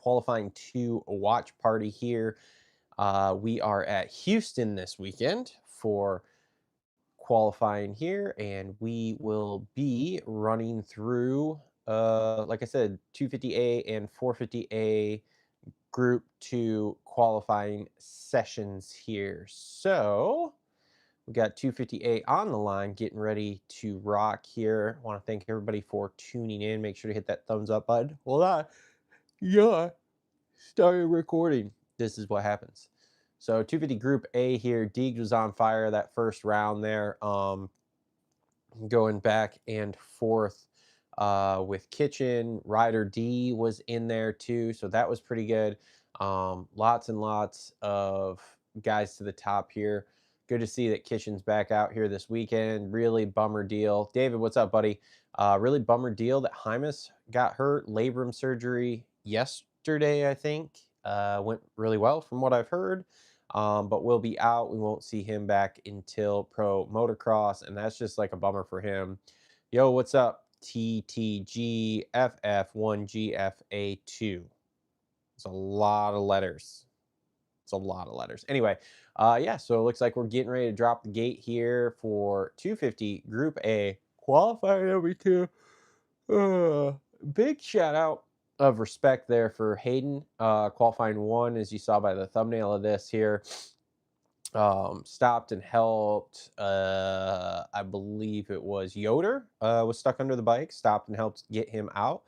qualifying 2 watch party here. We are at Houston this weekend for qualifying here, and we will be running through, like I said, 250A and 450A Group 2 qualifying sessions here. So we got 250A on the line, getting ready to rock here. I want to thank everybody for tuning in. Make sure to hit that thumbs up button. Yeah, started recording. This is what happens. So 250 Group A here. Deegs was on fire that first round there. Going back and forth with Kitchen. Ryder D was in there too, so that was pretty good. Lots and lots of guys to the top here. Good to see that Kitchen's back out here this weekend. Really bummer deal. David, what's up, buddy? Really bummer deal that Hymas got hurt. Labrum surgery yesterday, I think. Went really well from what I've heard. But will be out. We won't see him back until Pro Motocross, and that's just like a bummer for him. Yo, what's up? TTGFF1GFA2. It's a lot of letters. It's a lot of letters. Anyway, yeah, so it looks like we're getting ready to drop the gate here for 250 Group A qualifying number 2. Big shout out of respect there for Hayden, qualifying 1, as you saw by the thumbnail of this here. Stopped and helped, I believe it was Yoder, was stuck under the bike, stopped and helped get him out.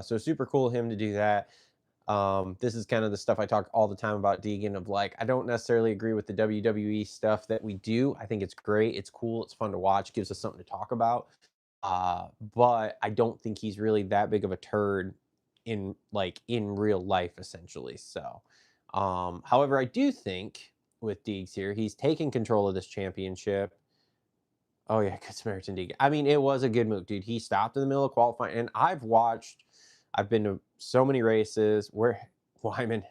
So super cool of him to do that. This is kind of the stuff I talk all the time about Deegan, of like, I don't necessarily agree with the WWE stuff that we do. I think it's great, it's cool, it's fun to watch, gives us something to talk about. But I don't think he's really that big of a turd in real life, essentially. So, however, I do think with Deegs here, he's taking control of this championship. Oh yeah, good Samaritan Deegan. I mean, it was a good move, dude. He stopped in the middle of qualifying, and I've been to so many races where Wyman,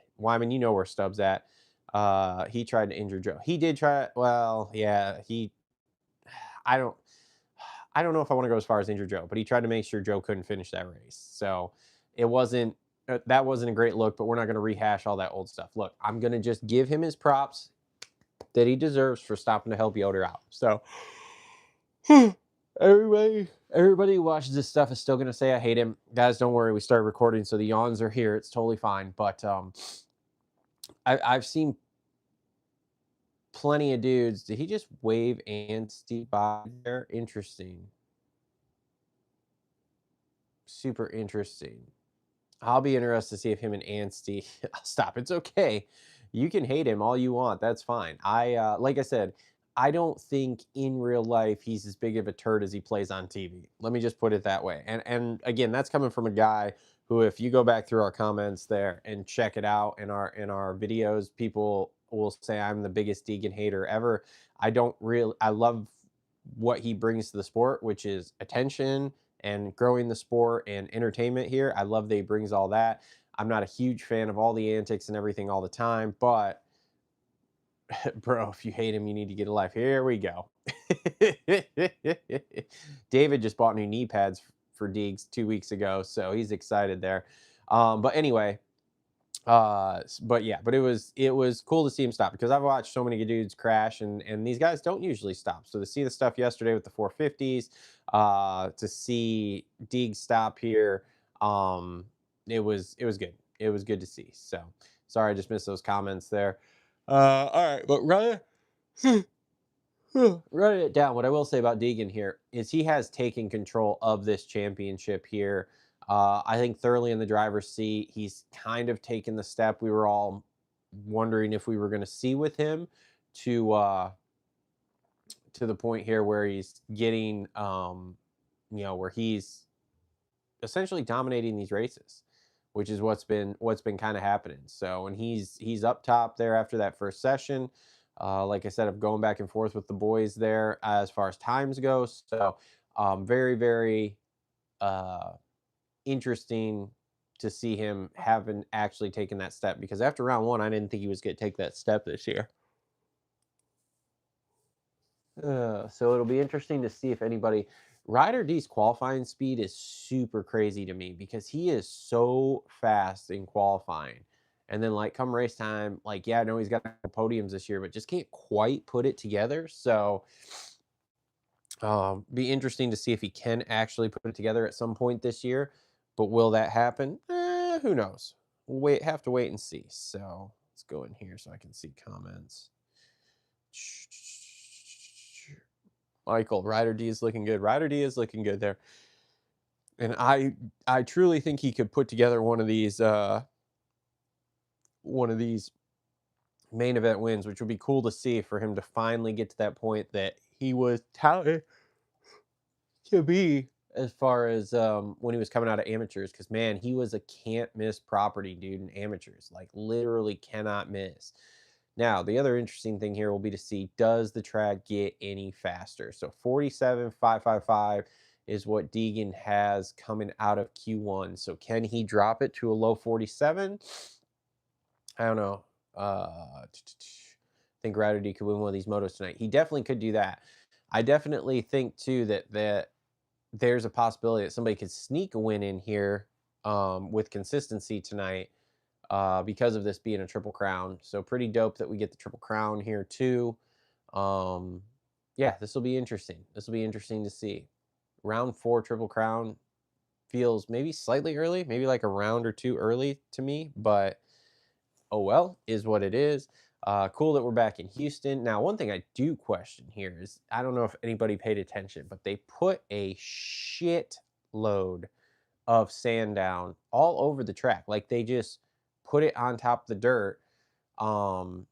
you know where Stubbs at. He tried to injure Joe. He did try. Well, yeah, I don't. I don't know if I want to go as far as injure Joe, but he tried to make sure Joe couldn't finish that race. So it wasn't that wasn't a great look, but we're not going to rehash all that old stuff. Look, I'm going to just give him his props that he deserves for stopping to help Yoder out. So everybody who watches this stuff is still going to say I hate him. Guys, don't worry. We started recording, so the yawns are here. It's totally fine. But I've seen plenty of dudes. Did he just wave and Steve by there? Interesting. Super interesting. I'll be interested to see if him and Ansty stop. It's okay. You can hate him all you want. That's fine. Like I said, I don't think in real life he's as big of a turd as he plays on TV. Let me just put it that way. And again, that's coming from a guy who, if you go back through our comments there and check it out in our videos, people will say I'm the biggest Deegan hater ever. I love what he brings to the sport, which is attention and growing the sport and entertainment here. I love that he brings all that. I'm not a huge fan of all the antics and everything all the time, but bro, if you hate him, you need to get a life. Here we go. David just bought new knee pads for Deegs 2 weeks ago, so he's excited there. But anyway, but it was cool to see him stop, because I've watched so many dudes crash, and these guys don't usually stop. So to see the stuff yesterday with the 450s, to see Deeg stop here, it was good. It was good to see. So sorry I just missed those comments there. All right, but write it down. What I will say about Deegan here is he has taken control of this championship here. I think thoroughly in the driver's seat. He's kind of taken the step we were all wondering if we were going to see with him, to the point here where he's getting, where he's essentially dominating these races, which is what's been kind of happening. So, and he's up top there after that first session. Like I said, I'm going back and forth with the boys there as far as times go. So, very, very interesting to see him having actually taken that step, because after round 1, I didn't think he was going to take that step this year. So it'll be interesting to see if anybody Ryder D's qualifying speed is super crazy to me because he is so fast in qualifying. And then, like, come race time, like, yeah, I know he's got podiums this year, but just can't quite put it together. So, be interesting to see if he can actually put it together at some point this year. But will that happen? Who knows? Have to wait and see. So let's go in here so I can see comments. Michael, Ryder D is looking good. Ryder D is looking good there. And I truly think he could put together one of these main event wins, which would be cool to see for him to finally get to that point that he was touted to be as far as when he was coming out of amateurs. Because man, he was a can't miss property dude in amateurs, like literally cannot miss. Now, the other interesting thing here will be to see, does the track get any faster? So 47,555 is what Deegan has coming out of Q1. So can he drop it to a low 47? I don't know. I think Ryder D could win one of these motos tonight. He definitely could do that. I definitely think too that there's a possibility that somebody could sneak a win in here with consistency tonight because of this being a triple crown. So pretty dope that we get the triple crown here too. Um, yeah, this will be interesting. This will be interesting to see. Round 4 triple crown feels maybe slightly early, maybe like a round or two early to me, but oh well, is what it is. Cool that we're back in Houston. Now, one thing I do question here is I don't know if anybody paid attention, but they put a shit load of sand down all over the track. Like they just put it on top of the dirt. Um,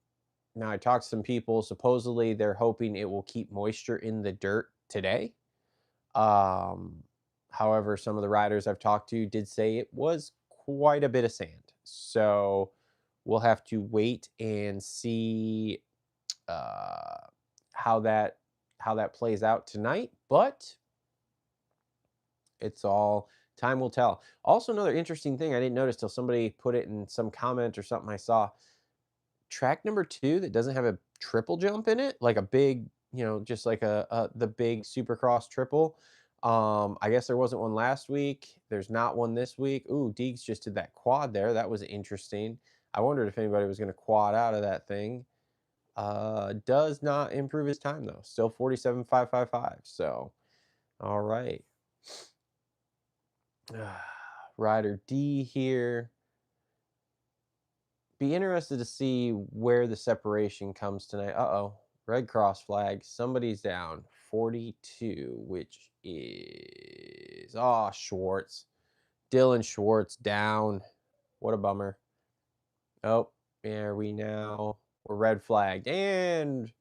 Now I talked to some people. Supposedly they're hoping it will keep moisture in the dirt today. Um, However, some of the riders I've talked to did say it was quite a bit of sand. So we'll have to wait and see uh, how that plays out tonight. But it's all time will tell. Also, another interesting thing I didn't notice till somebody put it in some comment or something I saw. Track number 2 that doesn't have a triple jump in it, like a big, just like a the big Supercross triple. I guess there wasn't one last week. There's not one this week. Ooh, Deegs just did that quad there. That was interesting. I wondered if anybody was going to quad out of that thing. Does not improve his time though. Still 47,555. So, all right. Rider D here. Be interested to see where the separation comes tonight. Uh-oh. Red cross flag. Somebody's down. 42, which is Schwartz. Dylan Schwartz down. What a bummer. Oh, there we now. We're red flagged. And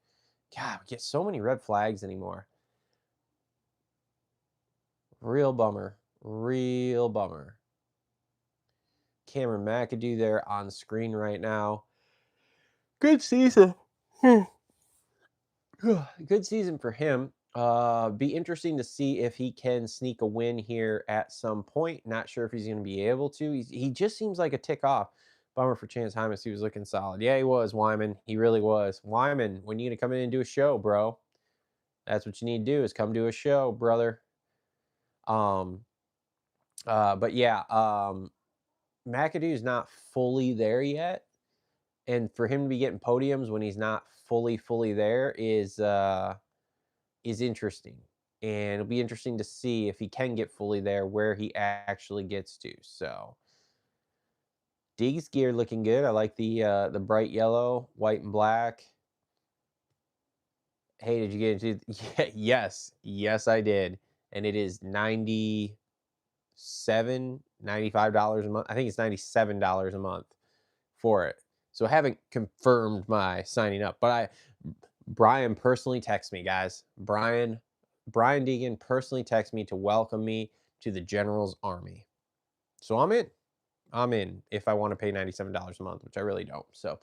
God, we get so many red flags anymore. Real bummer. Real bummer. Cameron McAdoo there on screen right now. Good season. Good season for him. Be interesting to see if he can sneak a win here at some point. Not sure if he's going to be able to. He just seems like a tick off. Bummer for Chance Hymas. He was looking solid. Yeah, he was, Wyman. He really was. Wyman, when you going to come in and do a show, bro? That's what you need to do is come do a show, brother. Um, but yeah, McAdoo's not fully there yet. And for him to be getting podiums when he's not fully there is interesting. And it'll be interesting to see if he can get fully there, where he actually gets to. So Deegs gear looking good. I like the bright yellow, white and black. Hey, did you get into yeah, yes, I did. And it is $95 a month. I think it's $97 a month for it. So I haven't confirmed my signing up, but Brian personally texted me, guys. Brian Deegan personally texted me to welcome me to the General's Army. So I'm in. I'm in if I want to pay $97 a month, which I really don't. So,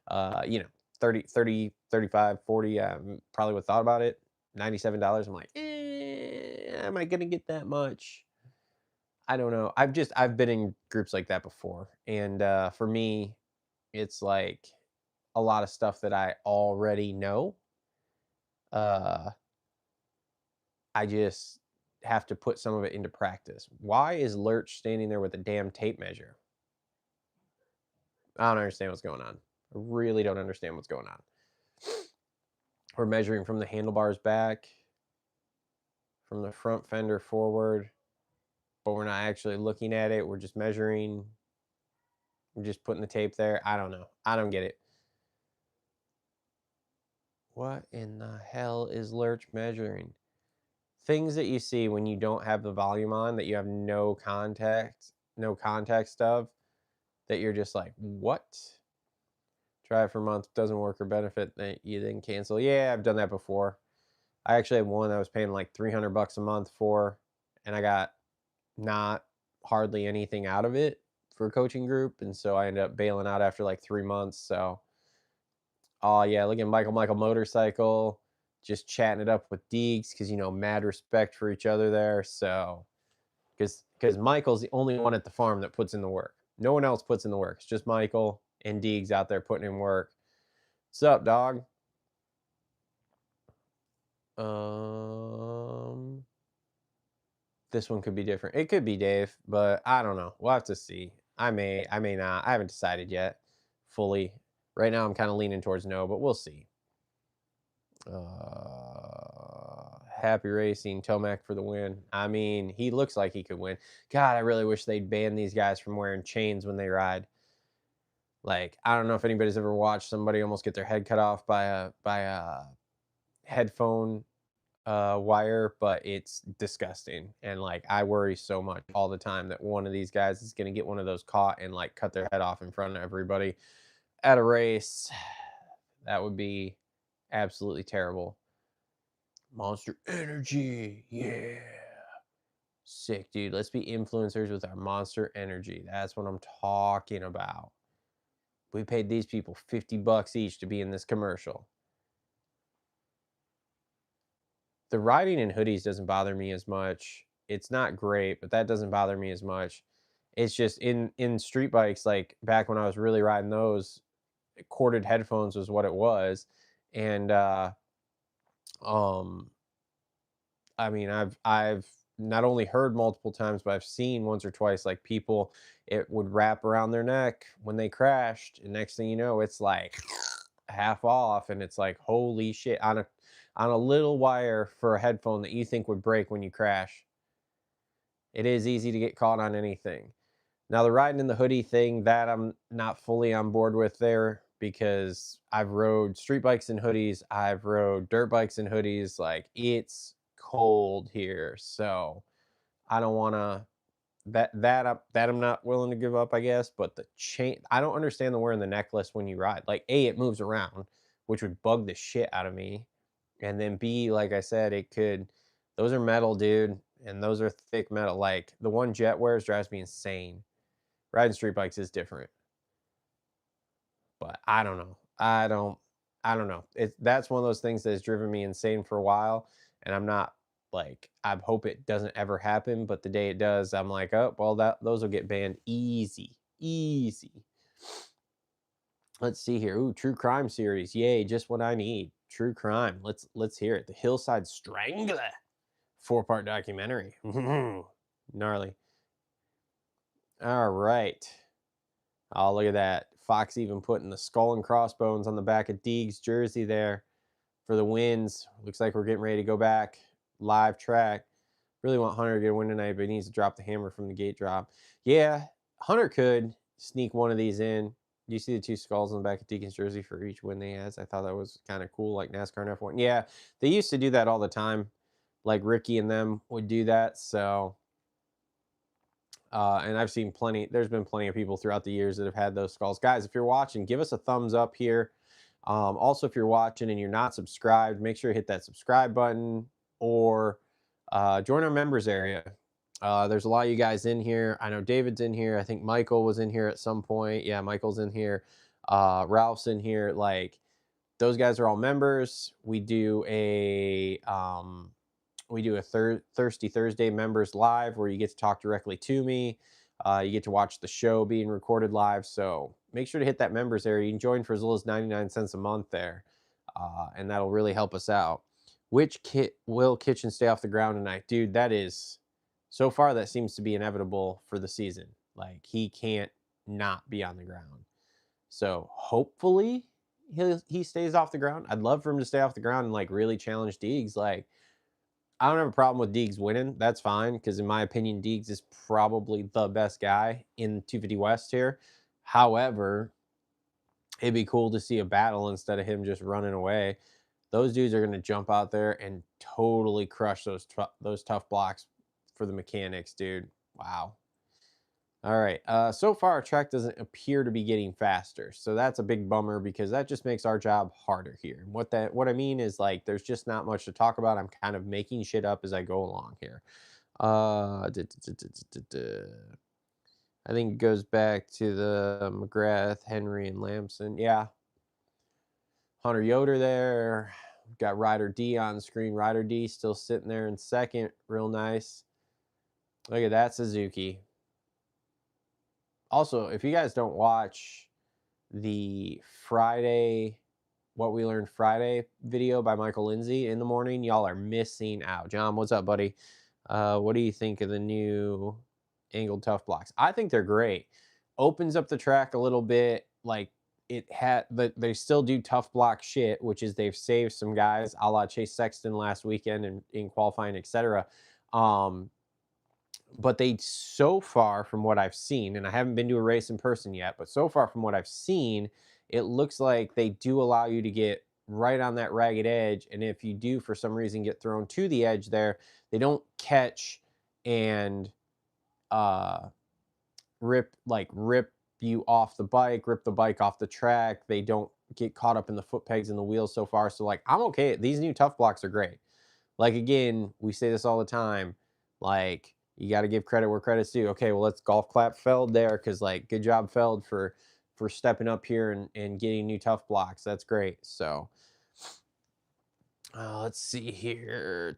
30, 35, 40, probably would have thought about it. $97. I'm like, am I going to get that much? I don't know. I've been in groups like that before. And for me, it's like a lot of stuff that I already know. Uh, I just have to put some of it into practice. Why is Lurch standing there with a damn tape measure? I don't understand what's going on. I really don't understand what's going on. We're measuring from the handlebars back, from the front fender forward, but we're not actually looking at it. We're just measuring. We're just putting the tape there. I don't know. I don't get it. What in the hell is Lurch measuring? Things that you see when you don't have the volume on, that you have no context of, that you're just like, what? Try it for a month, doesn't work or benefit, that you then cancel. Yeah, I've done that before. I actually had one I was paying like $300 a month for, and I got not hardly anything out of it for a coaching group, and so I ended up bailing out after like 3 months. So, oh yeah, look at Michael Motorcycle, just chatting it up with Deegs because mad respect for each other there. So, because Michael's the only one at the farm that puts in the work. No one else puts in the work. It's just Michael and Deegs out there putting in work. What's up, dog? This one could be different. It could be Dave, but I don't know. We'll have to see. I may not. I haven't decided yet fully. Right now, I'm kind of leaning towards no, but we'll see. Happy Racing, Tomac for the win. I mean, he looks like he could win. God, I really wish they'd ban these guys from wearing chains when they ride. Like, I don't know if anybody's ever watched somebody almost get their head cut off by a headphone wire, but it's disgusting. And like, I worry so much all the time that one of these guys is going to get one of those caught and like cut their head off in front of everybody at a race. That would be absolutely terrible. Monster Energy, yeah. Sick, dude. Let's be influencers with our Monster Energy. That's what I'm talking about. We paid these people $50 each to be in this commercial. The riding in hoodies doesn't bother me as much. It's not great, but that doesn't bother me as much. It's just in street bikes, like back when I was really riding those, corded headphones was what it was. And um I mean, I've not only heard multiple times, but I've seen once or twice like people, it would wrap around their neck when they crashed, and next thing you know, it's like half off, and it's like holy shit on a little wire for a headphone that you think would break when you crash. It is easy to get caught on anything. Now the riding in the hoodie thing, that I'm not fully on board with there, because I've rode street bikes in hoodies, I've rode dirt bikes in hoodies. Like, it's cold here, so I don't want to that I'm not willing to give up, I guess. But the chain, I don't understand the wearing the necklace when you ride. Like, A, it moves around, which would bug the shit out of me. And then B, like I said, those are metal, dude, and those are thick metal. Like, the one Jet wears drives me insane. Riding street bikes is different. But I don't know. I don't know. That's one of those things that has driven me insane for a while, and I'm not like, I hope it doesn't ever happen, but the day it does, I'm like, "Oh, well, those will get banned easy. Easy." Let's see here. Ooh, true crime series. Yay, just what I need. True crime. Let's hear it. The Hillside Strangler, 4-part documentary. Gnarly. All right. Oh, look at that. Fox even putting the skull and crossbones on the back of Deegs' jersey there for the wins. Looks like we're getting ready to go back live track. Really want Hunter to get a win tonight, but he needs to drop the hammer from the gate drop. Yeah, Hunter could sneak one of these in. Do you see the two skulls on the back of Deegan's jersey for each win they has? I thought that was kind of cool, like NASCAR and F1. Yeah, they used to do that all the time. Like Ricky and them would do that. So, and I've seen there's been plenty of people throughout the years that have had those skulls. Guys, if you're watching, give us a thumbs up here. Also, if you're watching and you're not subscribed, make sure you hit that subscribe button, or join our members area. There's a lot of you guys in here. I know David's in here. I think Michael was in here at some point. Yeah, Michael's in here. Ralph's in here. Like, those guys are all members. We do a Thirsty Thursday members live, where you get to talk directly to me. You get to watch the show being recorded live. So make sure to hit that members area. You can join for as little as 99 cents a month there, and that'll really help us out. Which kit will Kitchen stay off the ground tonight? Dude, that is so far that seems to be inevitable for the season. Like he can't not be on the ground. So hopefully he stays off the ground. I'd love for him to stay off the ground and like really challenge Deegs. Like I don't have a problem with Deegs winning. That's fine because in my opinion, Deegs is probably the best guy in 250 West here. However, it'd be cool to see a battle instead of him just running away. Those dudes are going to jump out there and totally crush those tough blocks for the mechanics, dude. Wow. All right. So far, our track doesn't appear to be getting faster, so that's a big bummer because that just makes our job harder here. And what I mean is like, there's just not much to talk about. I'm kind of making shit up as I go along here. I think it goes back to the McGrath, Henry, and Lamson. Yeah, Hunter Yoder there. We've got Ryder D on screen. Ryder D still sitting there in second. Real nice. Look at that Suzuki. Also, if you guys don't watch the Friday, What We Learned Friday video by Michael Lindsay in the morning, y'all are missing out. John, what's up, buddy? What do you think of the new angled tough blocks? I think they're great. Opens up the track a little bit. Like it had, but they still do tough block shit, which is they've saved some guys, a la Chase Sexton last weekend and in qualifying, etc. But they, so far from what I've seen, and I haven't been to a race in person yet, but so far from what I've seen, it looks like they do allow you to get right on that ragged edge. And if you do for some reason get thrown to the edge there, they don't catch and uh rip you off the bike, rip the bike off the track. They don't get caught up in the foot pegs and the wheels so far. So like I'm okay. These new tough blocks are great. Like again, we say this all the time. Like you got to give credit where credit's due. Okay, well let's golf clap Feld there because like good job Feld for stepping up here and getting new tough blocks. That's great. So let's see here.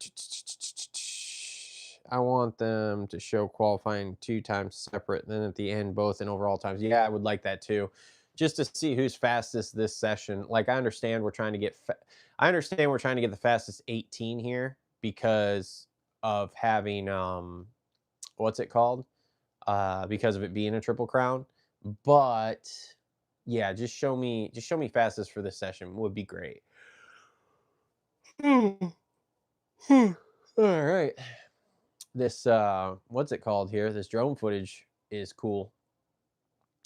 I want them to show qualifying 2 times separate, then at the end both in overall times. Yeah, I would like that too, just to see who's fastest this session. Like I understand we're trying to get, I understand we're trying to get the fastest 18 here because of having what's it called? Because of it being a triple crown. But yeah, just show me fastest for this session would be great. All right. This what's it called here? This drone footage is cool.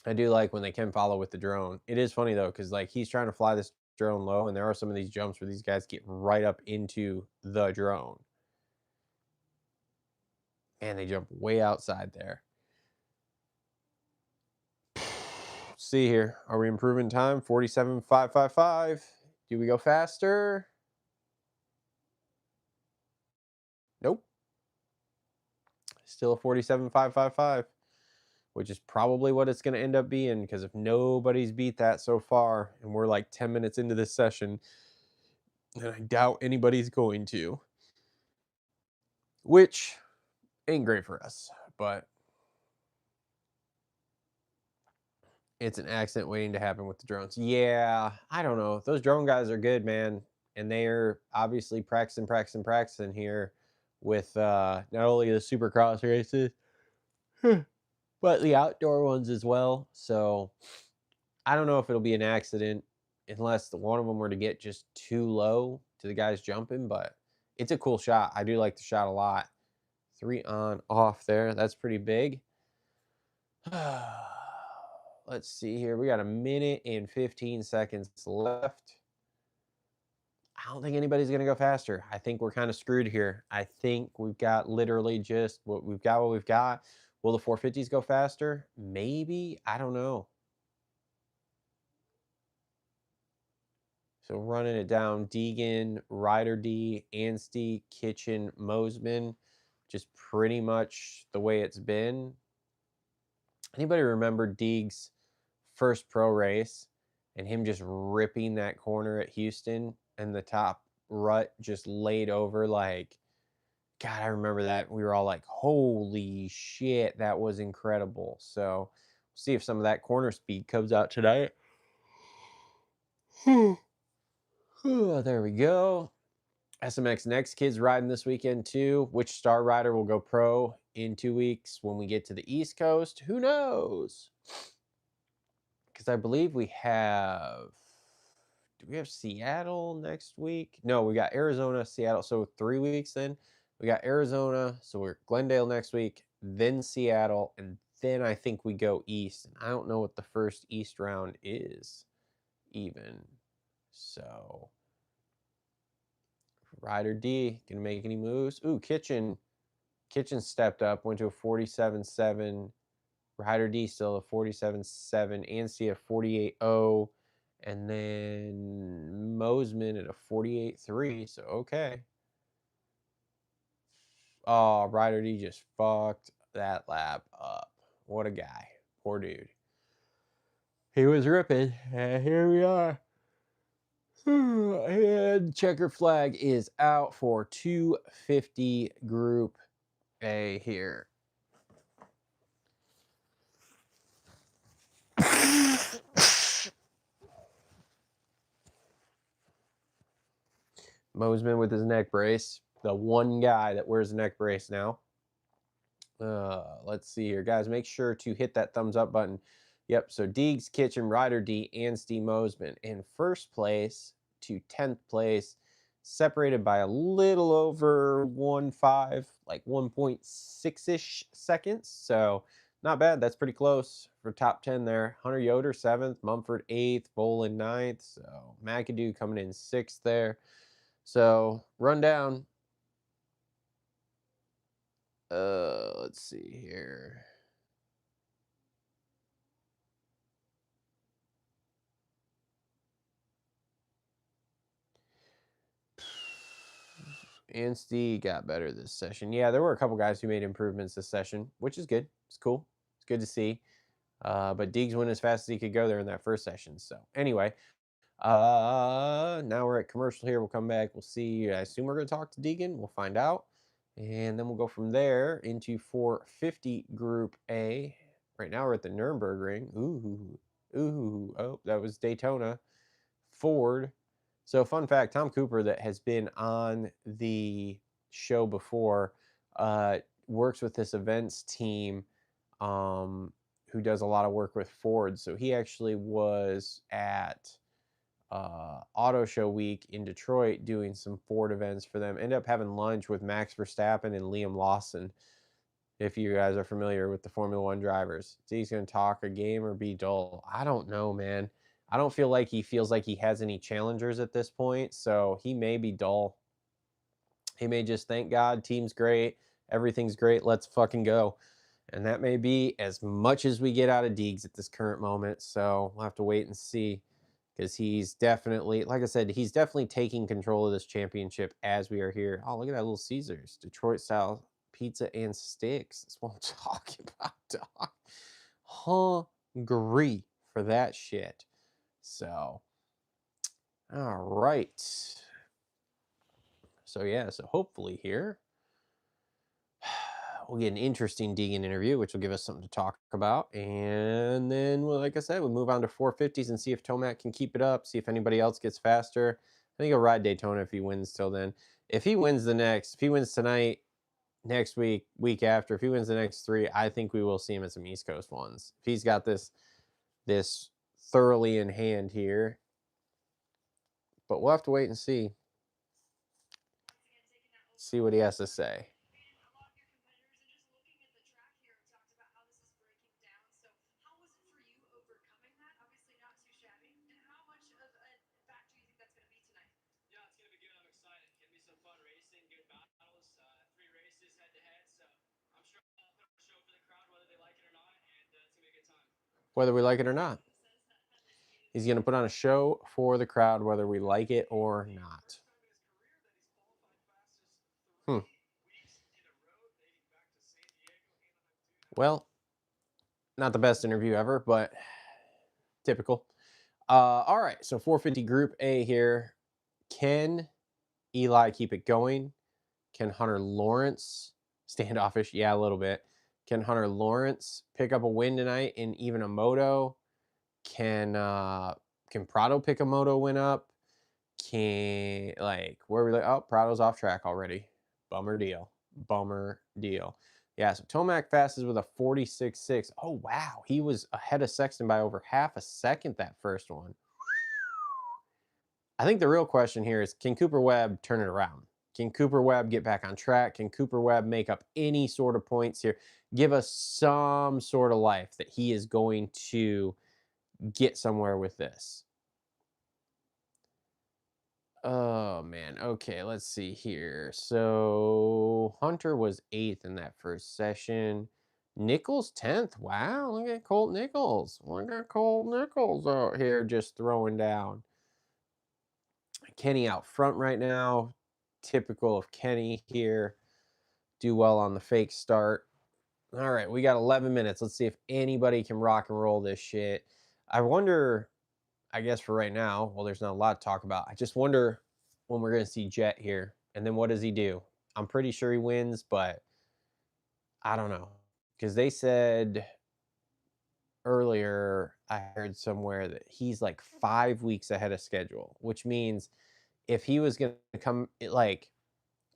I do like when they can follow with the drone. It is funny though, because like he's trying to fly this drone low, and there are some of these jumps where these guys get right up into the drone. And they jump way outside there. See here. Are we improving time? 47.555. Do we go faster? Nope. Still 47.555, which is probably what it's going to end up being because if nobody's beat that so far and we're like 10 minutes into this session, and I doubt anybody's going to, which ain't great for us, but it's an accident waiting to happen with the drones. Yeah, I don't know. Those drone guys are good, man. And they're obviously practicing here with not only the supercross races, but the outdoor ones as well. So I don't know if it'll be an accident unless one of them were to get just too low to the guys jumping, but it's a cool shot. I do like the shot a lot. 3 on, off there. That's pretty big. Let's see here. We got a minute and 15 seconds left. I don't think anybody's going to go faster. I think we're kind of screwed here. I think we've got literally just what we've got. Will the 450s go faster? Maybe. I don't know. So running it down, Deegan, Ryder D, Anstey, Kitchen, Mosman, just pretty much the way it's been. Anybody remember Deegs' first pro race and him just ripping that corner at Houston and the top rut just laid over? Like, God, I remember that. We were all like, holy shit, that was incredible. So see if some of that corner speed comes out tonight. There we go. SMX Next Kids riding this weekend too. Which star rider will go pro in 2 weeks when we get to the East Coast? Who knows? Because I believe we have. Do we have Seattle next week? No, we got Arizona, Seattle. So 3 weeks then. We got Arizona. So we're Glendale next week, then Seattle, and then I think we go east. And I don't know what the first east round is even. So Rider D gonna make any moves? Ooh, Kitchen stepped up, went to a 47.7. Rider D still a 47.7. Anstey a 48.0. And then Mosman at a 48.3. So, okay. Oh, Rider D just fucked that lap up. What a guy. Poor dude. He was ripping. And here we are. And checker flag is out for 250 Group A here. Mosman with his neck brace. The one guy that wears a neck brace now. Let's see here. Guys, make sure to hit that thumbs up button. Yep, so Deegs, Kitchen, Rider D, and Steve Mosman in first place to 10th place, separated by a little over 1.5, like 1.6-ish seconds. So not bad. That's pretty close for top 10 there. Hunter Yoder, 7th, Mumford, 8th, Bolin, 9th. So McAdoo coming in 6th there. So rundown. Let's see here. Anstey got better this session. Yeah, there were a couple guys who made improvements this session, which is good. It's cool. It's good to see. But Deegs went as fast as he could go there in that first session. So anyway, now we're at commercial here. We'll come back. We'll see. I assume we're going to talk to Deegan. We'll find out. And then we'll go from there into 450 Group A. Right now we're at the Nürburgring. Ooh. Oh, that was Daytona. Ford. So fun fact, Tom Cooper, that has been on the show before, works with this events team who does a lot of work with Ford. So he actually was at Auto Show Week in Detroit doing some Ford events for them. Ended up having lunch with Max Verstappen and Liam Lawson, if you guys are familiar with the Formula One drivers. So he's going to talk a game or be dull. I don't know, man. I don't feel like he feels like he has any challengers at this point, so he may be dull. He may just thank God, team's great, everything's great, let's fucking go. And that may be as much as we get out of Deegs at this current moment, so we'll have to wait and see, because he's definitely, like I said, he's definitely taking control of this championship as we are here. Oh, look at that Little Caesars, Detroit-style pizza and sticks. That's what I'm talking about, dog. Hungry for that shit. So, all right. So, yeah, so hopefully here we'll get an interesting Deegan interview, which will give us something to talk about. And then, well, like I said, we'll move on to 450s and see if Tomac can keep it up, see if anybody else gets faster. I think he'll ride Daytona if he wins till then. If he wins tonight, next week, week after, if he wins the next 3, I think we will see him at some East Coast ones. If he's got this thoroughly in hand here. But we'll have to wait and see. See what he has to say. Whether we like it or not. He's going to put on a show for the crowd, whether we like it or not. Well, not the best interview ever, but typical. All right, so 450 Group A here. Can Eli keep it going? Can Hunter Lawrence standoffish? Yeah, a little bit. Can Hunter Lawrence pick up a win tonight in even a moto? Can Prado pick a moto win up? Can like where we like, oh, Prado's off track already. Bummer deal. Bummer deal. Yeah, so Tomac fastest with a 46.6. Oh wow, he was ahead of Sexton by over half a second that first one. I think the real question here is, can Cooper Webb turn it around? Can Cooper Webb get back on track? Can Cooper Webb make up any sort of points here? Give us some sort of life that he is going to get somewhere with this. Oh man. Okay, let's see here. So Hunter was 8th in that first session. Nichols 10th. Wow, look at Colt Nichols. Look at Colt Nichols out here just throwing down. Kenny out front right now. Typical of Kenny here. Do well on the fake start. All right, we got 11 minutes. Let's see if anybody can rock and roll this shit. I wonder, I guess for right now, well, there's not a lot to talk about. I just wonder when we're going to see Jet here. And then what does he do? I'm pretty sure he wins, but I don't know. Because they said earlier, I heard somewhere that he's like 5 weeks ahead of schedule, which means if he was going to come, like,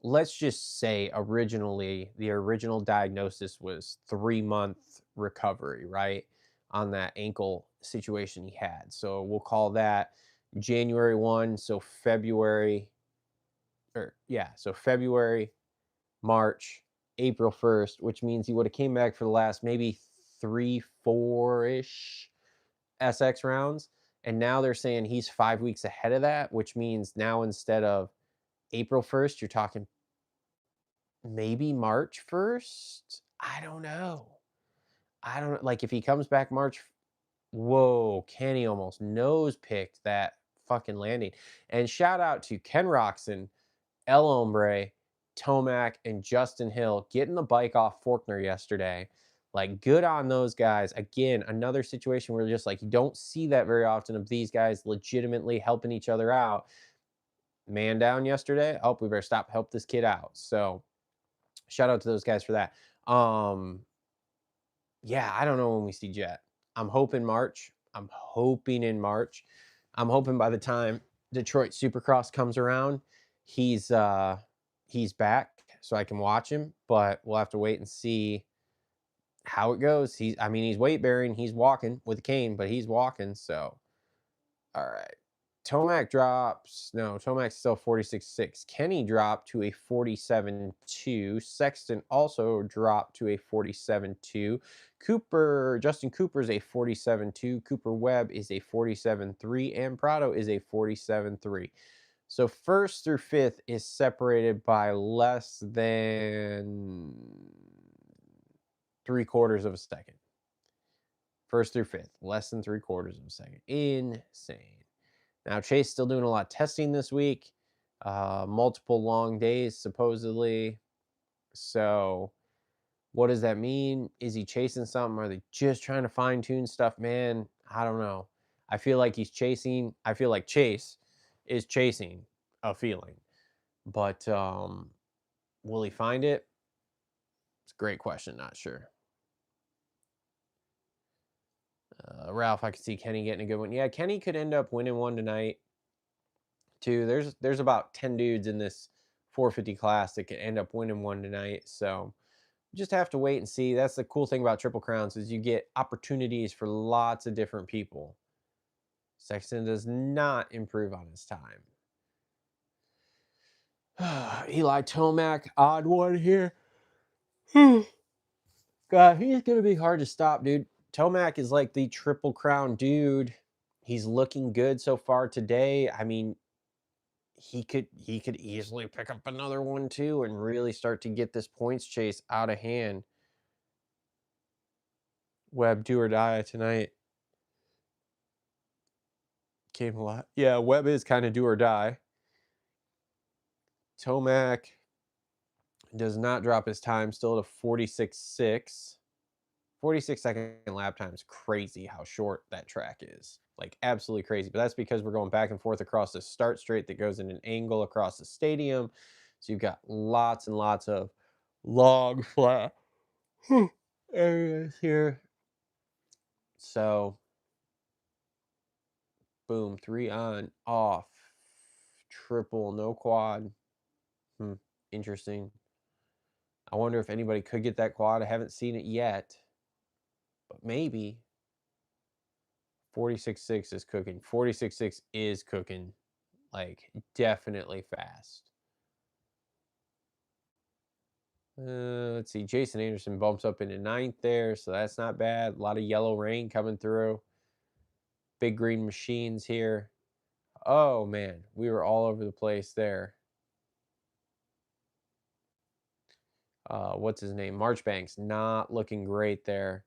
let's just say originally the original diagnosis was 3-month recovery, right? On that ankle situation he had. So we'll call that January 1. So February, or yeah, so February, March, April 1st, which means he would have came back for the last maybe 3, 4-ish SX rounds. And now they're saying he's 5 weeks ahead of that, which means now instead of April 1st, you're talking maybe March 1st? I don't know. I don't like if he comes back whoa, Kenny almost nose picked that fucking landing. And shout out to Ken Roxon, El Hombre, Tomac, and Justin Hill getting the bike off Faulkner yesterday. Like, good on those guys. Again, another situation where just like you don't see that very often of these guys legitimately helping each other out. Man down yesterday. Oh, we better help this kid out. So shout out to those guys for that. Yeah, I don't know when we see Jet. I'm hoping March. I'm hoping in March. I'm hoping by the time Detroit Supercross comes around, he's he's back so I can watch him, but we'll have to wait and see how it goes. I mean, he's weight bearing, he's walking with a cane, but he's walking, so all right. Tomac drops. No, Tomac's still 46.6. Kenny dropped to a 47.2. Sexton also dropped to a 47.2. Justin Cooper's a 47.2. Cooper Webb is a 47.3. And Prado is a 47.3. So first through fifth is separated by less than 3/4 of a second. First through fifth, less than 3/4 of a second. Insane. Now, Chase still doing a lot of testing this week, multiple long days, supposedly. So, what does that mean? Is he chasing something? Are they just trying to fine tune stuff? Man, I don't know. I feel like I feel like Chase is chasing a feeling. But will he find it? It's a great question. Not sure. Ralph, I could see Kenny getting a good one. Yeah, Kenny could end up winning one tonight. Too. There's about 10 dudes in this 450 class that could end up winning one tonight. So just have to wait and see. That's the cool thing about Triple Crowns is you get opportunities for lots of different people. Sexton does not improve on his time. Eli Tomac, odd one here. God, he's gonna be hard to stop, dude. Tomac is like the Triple Crown dude. He's looking good so far today. I mean, he could easily pick up another one too and really start to get this points chase out of hand. Webb do or die tonight. Came a lot. Yeah, Webb is kind of do or die. Tomac does not drop his time, still at a 46.6. 46-second lap time is crazy how short that track is. Like, absolutely crazy. But that's because we're going back and forth across the start straight that goes in an angle across the stadium. So you've got lots and lots of long flat areas here. So, boom, 3 on, off. triple, no quad. Interesting. I wonder if anybody could get that quad. I haven't seen it yet, but maybe. 46.6 is cooking. 46.6 is cooking, like, definitely fast. Let's see. Jason Anderson bumps up into ninth there, so that's not bad. A lot of yellow rain coming through. Big green machines here. Oh, man. We were all over the place there. What's his name? Marchbanks not looking great there.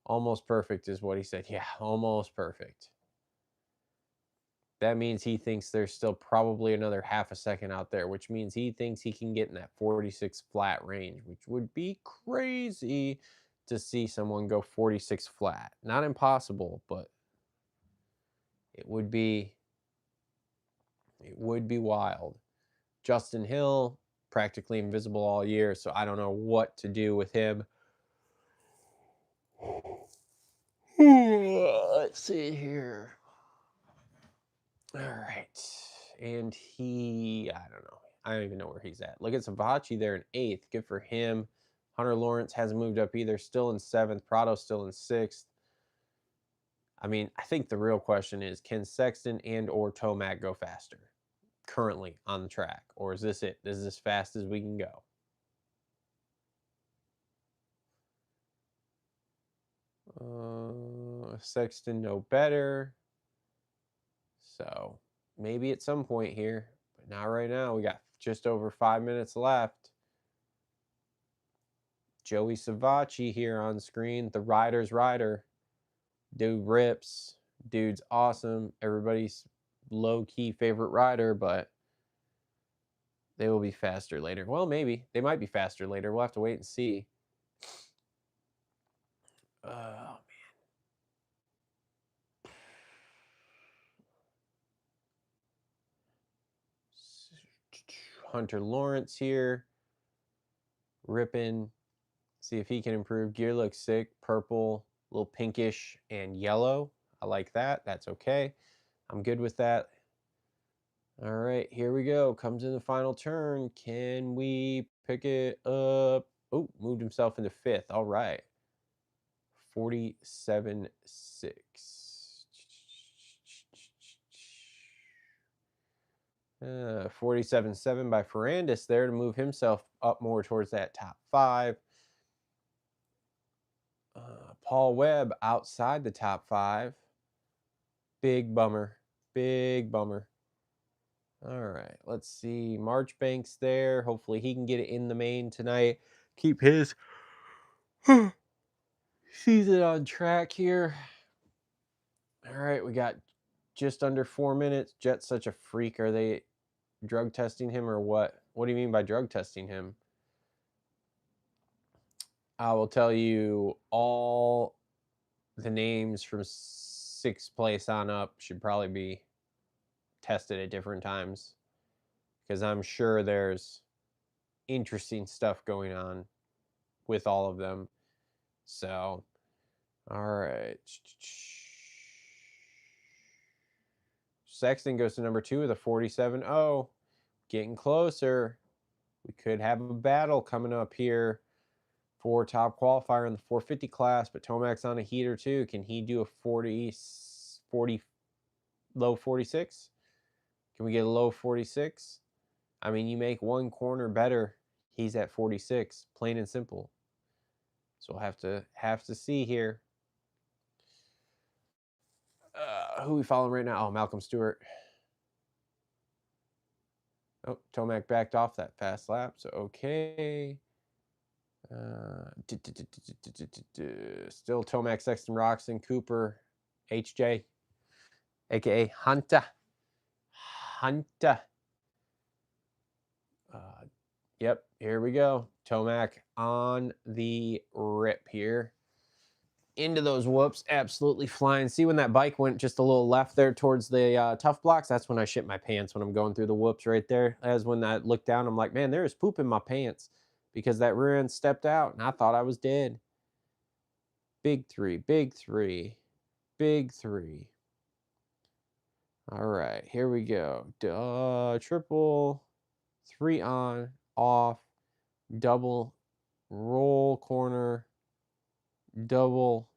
Almost perfect is what he said. Yeah, almost perfect. That means he thinks there's still probably another half a second out there, which means he thinks he can get in that 46 flat range, which would be crazy to see someone go 46 flat. Not impossible, but it would be wild. Justin Hill, practically invisible all year, so I don't know what to do with him. Let's see here. All right. And I don't know. I don't even know where he's at. Look at Savachi there in eighth. Good for him. Hunter Lawrence hasn't moved up either. Still in seventh. Prado still in sixth. I mean, I think the real question is, can Sexton and or Tomac go faster currently on the track? Or is this it? This is as fast as we can go. Sexton no better. So maybe at some point here, but not right now. We got just over 5 minutes left. Joey Savachi here on screen, the rider's rider. Dude rips. Dude's awesome. Everybody's low-key favorite rider, but they will be faster later. Well, maybe. They might be faster later. We'll have to wait and see. Oh, man. Hunter Lawrence here. Ripping. See if he can improve. Gear looks sick. Purple, a little pinkish, and yellow. I like that. That's okay. I'm good with that. All right, here we go. Comes in the final turn. Can we pick it up? Oh, moved himself into fifth. All right. 47.6. 47.7 by Ferrandis there to move himself up more towards that top five. Paul Webb outside the top five. Big bummer. Big bummer. All right, let's see. Marchbanks there. Hopefully he can get it in the main tonight. Keep his season on track here. All right, we got just under 4 minutes. Jet's such a freak. Are they drug testing him or what? What do you mean by drug testing him? I will tell you all the names from sixth place on up should probably be tested at different times, because I'm sure there's interesting stuff going on with all of them. So, all right. Sexton goes to number 2 with a 47.0. Getting closer. We could have a battle coming up here for top qualifier in the 450 class, but Tomac's on a heater too. Can he do a 40, low 46? Can we get a low 46? I mean, you make one corner better, he's at 46, plain and simple. So we'll have to see here. Who are we following right now? Oh, Malcolm Stewart. Oh, Tomac backed off that fast lap, so okay. Still Tomac, Sexton, Roxon, Cooper, HJ, aka Hunter. Yep, here we go. Tomac on the rip here. Into those whoops, absolutely flying. See when that bike went just a little left there towards the tough blocks? That's when I shit my pants, when I'm going through the whoops right there. As when I looked down, I'm like, man, there is poop in my pants, because that rear end stepped out and I thought I was dead. Big three, big three, big three. All right, here we go. Triple, 3 on, off, double, roll corner, double,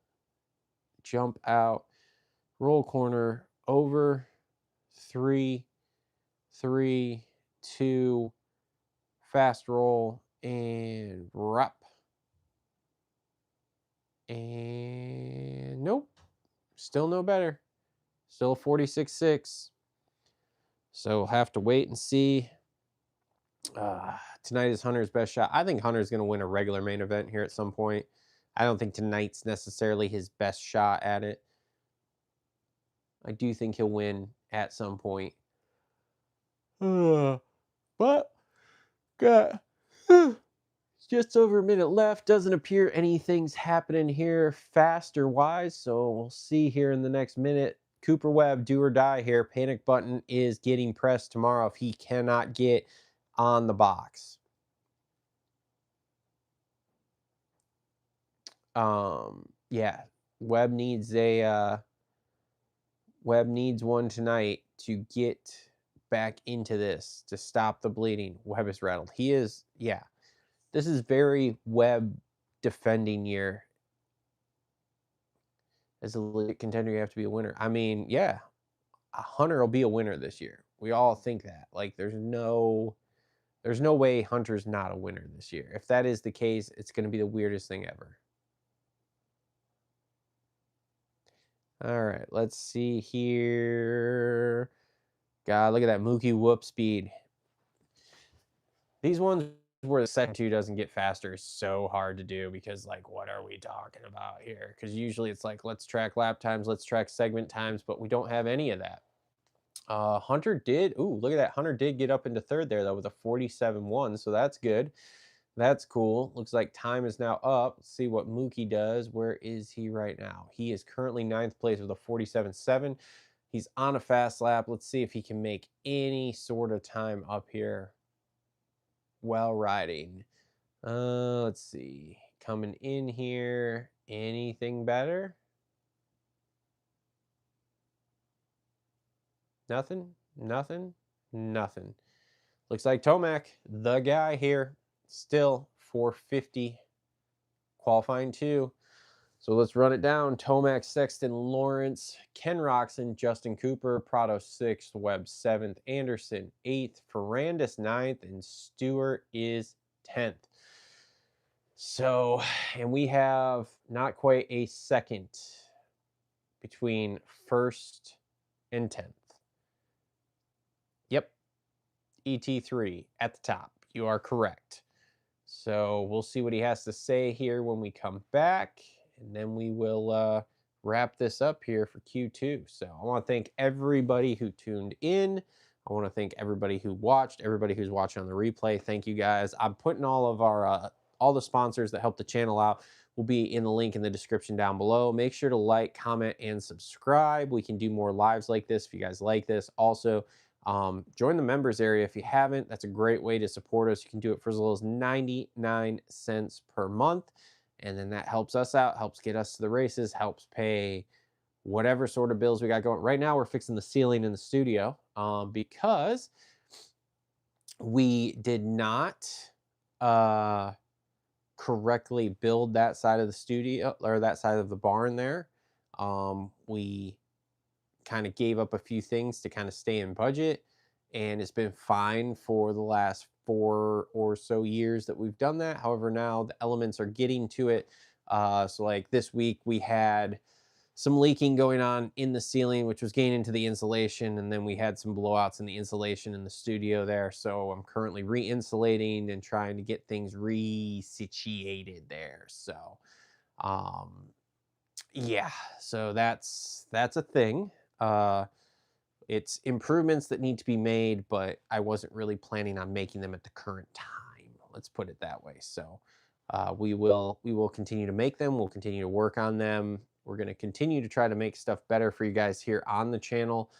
jump out, roll corner, over, 3, 3, 2, fast roll, and wrap. And nope, still no better. Still 46.6. So we'll have to wait and see. Tonight is Hunter's best shot. I think Hunter's going to win a regular main event here at some point. I don't think tonight's necessarily his best shot at it. I do think he'll win at some point. But got just over a minute left. Doesn't appear anything's happening here faster wise. So we'll see here in the next minute. Cooper Webb, do or die here. Panic button is getting pressed tomorrow if he cannot get on the box. Yeah, Webb needs one tonight to get back into this, to stop the bleeding. Webb is rattled. He is, yeah. This is very Webb defending year. As a legit contender, you have to be a winner. I mean, yeah, Hunter will be a winner this year. We all think that. Like, there's no way Hunter's not a winner this year. If that is the case, it's going to be the weirdest thing ever. All right, let's see here. God, look at that Mookie whoop speed. These ones where the second two doesn't get faster is so hard to do because, like, what are we talking about here? Because usually it's like, let's track lap times, let's track segment times, but we don't have any of that. Hunter did, ooh, look at that. Hunter did get up into third there, though, with a 47.1, so that's good. That's cool. Looks like time is now up. Let's see what Mookie does. Where is he right now? He is currently 9th place with a 47.7. He's on a fast lap. Let's see if he can make any sort of time up here while riding. Let's see. Coming in here. Anything better? Nothing? Nothing? Nothing. Looks like Tomac, the guy here, still 450. Qualifying 2. So let's run it down. Tomac, Sexton, Lawrence, Ken Roczen, Justin Cooper, Prado 6th, Webb 7th, Anderson 8th, Ferrandis 9th, and Stewart is 10th. So, and we have not quite a second between 1st and 10th. Yep, ET3 at the top. You are correct. So we'll see what he has to say here when we come back, and then we will wrap this up here for Q2. So I want to thank everybody who tuned in. I want to thank everybody who watched, everybody who's watching on the replay. Thank you guys. I'm putting all of our all the sponsors that help the channel out will be in the link in the description down below. Make sure to like, comment, and subscribe. We can do more lives like this if you guys like this. Also, join the members area if you haven't. That's a great way to support us. You can do it for as little as 99 cents per month. And then that helps us out, helps get us to the races, helps pay whatever sort of bills we got going. Right now, we're fixing the ceiling in the studio because we did not correctly build that side of the studio or that side of the barn there. We kind of gave up a few things to kind of stay in budget, and it's been fine for the last 4 or so years that we've done that. However, now the elements are getting to it. So like this week we had some leaking going on in the ceiling, which was getting into the insulation, and then we had some blowouts in the insulation in the studio there. So I'm currently re-insulating and trying to get things re-situated there. So yeah, so that's a thing. It's improvements that need to be made, but I wasn't really planning on making them at the current time. Let's put it that way. So we will continue to make them. We'll continue to work on them. We're going to continue to try to make stuff better for you guys here on the channel.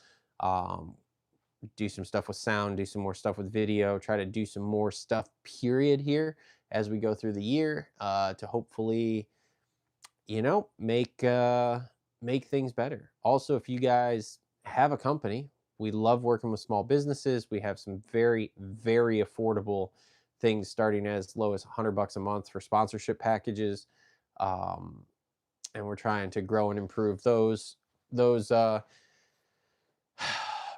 Do some stuff with sound, do some more stuff with video, try to do some more stuff period here as we go through the year to hopefully, you know, make things better. Also, if you guys have a company, We love working with small businesses. We have some very, very affordable things starting as low as $100 a month for sponsorship packages. Um, and we're trying to grow and improve those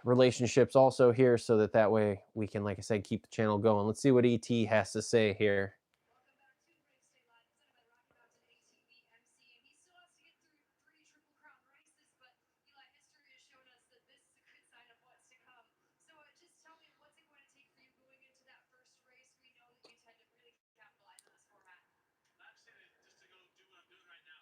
relationships also here so that way we can, like I said, keep the channel going. Let's see what ET has to say here. Welcome back to Race Day Live presented by Rocky Mountain ATV MC. And he still has to get through 3 Triple Crown races, but Eli, history has shown us that this is a good sign of what's to come. So just tell me, what's it going to take for you going into that first race? We know that you tend to really capitalize on this format. I just say just to go do what I'm doing right now,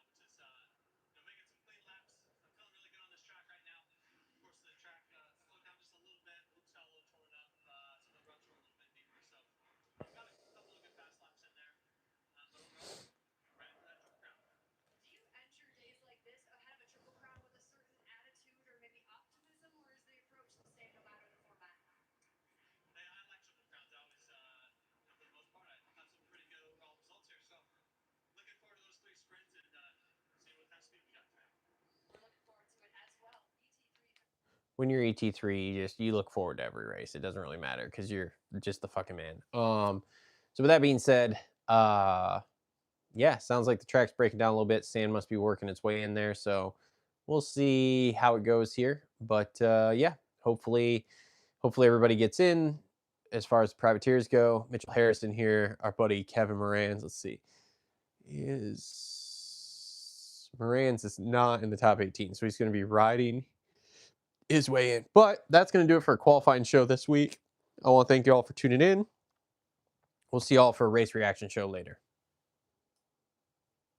which is making some clean laps. I'm feeling really good on this track right now. Of course, the track slowed down just a little bit. Oops, got a little torn up. Some of the ruts were a little bit deeper, so got a couple of good fast laps in there. But overall, ready for that Triple Crown. Do you enter days like this ahead of a Triple Crown with a certain attitude or maybe optimism, or is the approach the same no matter the format? Hey, I like Triple Crowns. I always, for the most part, I have some pretty good overall results here. So looking forward to those 3 sprints and seeing what kind of speed we got today. We're looking forward to it as well. ET3. When you're ET3, you look forward to every race. It doesn't really matter because you're just the fucking man. So with that being said, yeah, sounds like the track's breaking down a little bit. Sand must be working its way in there, so we'll see how it goes here. But yeah, hopefully everybody gets in. As far as the privateers go, Mitchell Harrison here, our buddy Kevin Morans. Let's see, Morans is not in the top 18, so he's going to be riding his way in. But that's going to do it for a qualifying show this week. I want to thank you all for tuning in. We'll see y'all for a race reaction show later.